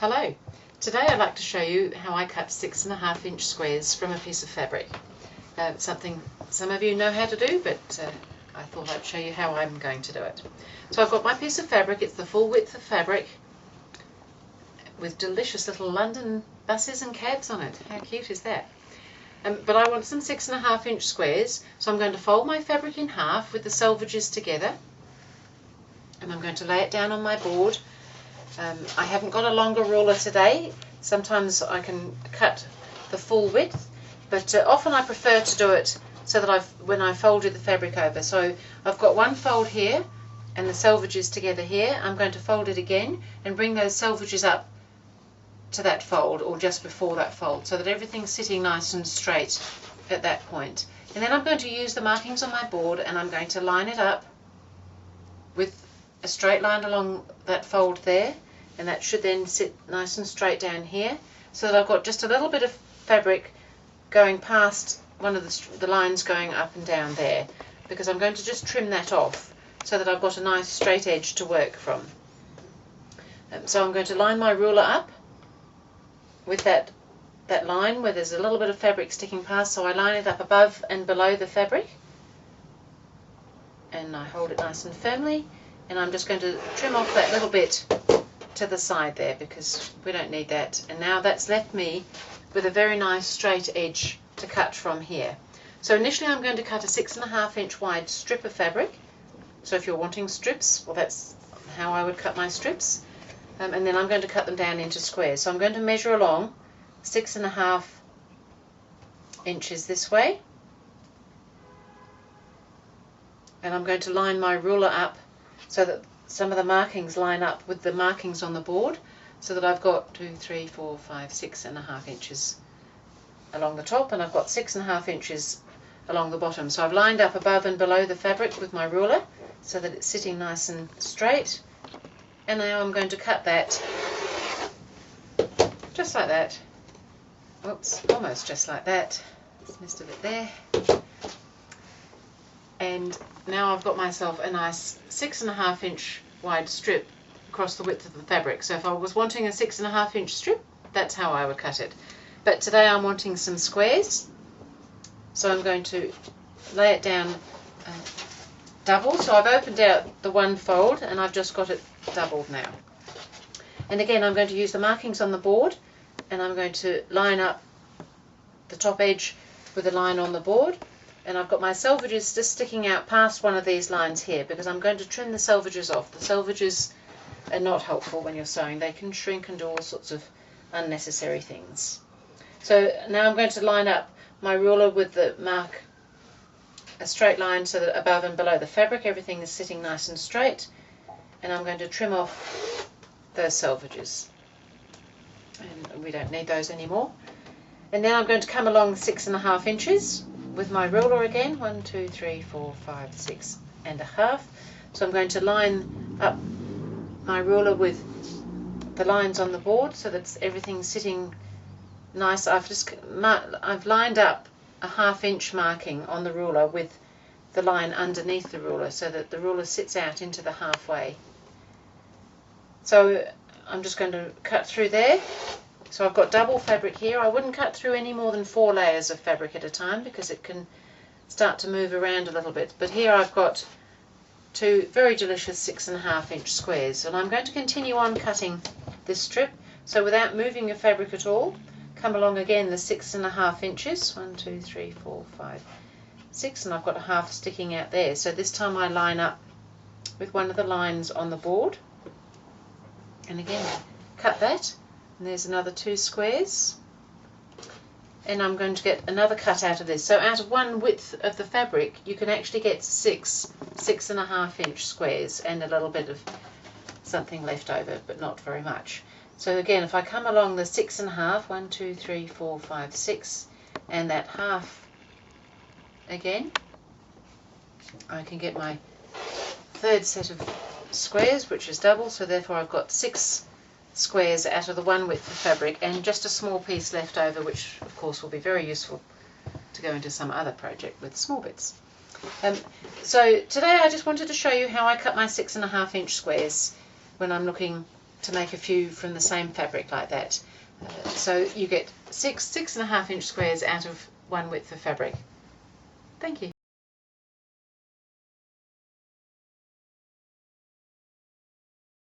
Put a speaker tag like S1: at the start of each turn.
S1: Hello, today I'd like to show you how I cut 6.5 inch squares from a piece of fabric. Something some of you know how to do, but I thought I'd show you how I'm going to do it. So I've got my piece of fabric, it's the full width of fabric with delicious little London buses and cabs on it. How cute is that? But I want some 6.5 inch squares, so I'm going to fold my fabric in half with the selvages together, and I'm going to lay it down on my board. I haven't got a longer ruler today. Sometimes I can cut the full width, but often I prefer to do it so that when I folded the fabric over. So I've got one fold here and the selvages together here. I'm going to fold it again and bring those selvages up to that fold or just before that fold so that everything's sitting nice and straight at that point. And then I'm going to use the markings on my board and I'm going to line it up with a straight line along that fold there, and that should then sit nice and straight down here so that I've got just a little bit of fabric going past one of the lines going up and down there, because I'm going to just trim that off so that I've got a nice straight edge to work from. So I'm going to line my ruler up with that line where there's a little bit of fabric sticking past, so I line it up above and below the fabric and I hold it nice and firmly. And I'm just going to trim off that little bit to the side there because we don't need that. And now that's left me with a very nice straight edge to cut from here. So initially I'm going to cut a 6.5 inch wide strip of fabric. So if you're wanting strips, well, that's how I would cut my strips. And then I'm going to cut them down into squares. So I'm going to measure along 6.5 inches this way. And I'm going to line my ruler up so that some of the markings line up with the markings on the board, so that I've got 2, 3, 4, 5, 6.5 inches along the top, and I've got 6.5 inches along the bottom. So I've lined up above and below the fabric with my ruler so that it's sitting nice and straight. And now I'm going to cut that just like that. Oops, almost just like that. Just missed a bit there. And now I've got myself a nice 6.5 inch wide strip across the width of the fabric. So if I was wanting a 6.5 inch strip, that's how I would cut it. But today I'm wanting some squares, so I'm going to lay it down double. So I've opened out the one fold and I've just got it doubled now. And again I'm going to use the markings on the board and I'm going to line up the top edge with a line on the board. And I've got my selvages just sticking out past one of these lines here because I'm going to trim the selvages off. The selvages are not helpful when you're sewing. They can shrink and do all sorts of unnecessary things. So now I'm going to line up my ruler with the mark, a straight line so that above and below the fabric everything is sitting nice and straight. And I'm going to trim off those selvages. And we don't need those anymore. And then I'm going to come along 6.5 inches. With my ruler again, 1, 2, 3, 4, 5, 6.5. So I'm going to line up my ruler with the lines on the board so that everything's sitting nice. I've lined up a 1/2 inch marking on the ruler with the line underneath the ruler so that the ruler sits out into the halfway. So I'm just going to cut through there. So I've got double fabric here. I wouldn't cut through any more than 4 layers of fabric at a time because it can start to move around a little bit. But here I've got 2 very delicious 6.5 inch squares, and I'm going to continue on cutting this strip. So without moving your fabric at all, come along again the 6.5 inches. 1, 2, 3, 4, 5, 6, and I've got a half sticking out there. So this time I line up with one of the lines on the board, and again cut that. And there's another 2 squares, and I'm going to get another cut out of this. So out of one width of the fabric you can actually get 6.5 inch squares and a little bit of something left over, but not very much. So again, if I come along the 6.5, 1, 2, 3, 4, 5, 6, and that half again, I can get my third set of squares, which is double, so therefore I've got 6 squares out of the one width of fabric and just a small piece left over, which of course will be very useful to go into some other project with small bits. So today I just wanted to show you how I cut my 6.5 inch squares when I'm looking to make a few from the same fabric like that. So you get 6.5 inch squares out of one width of fabric. Thank you.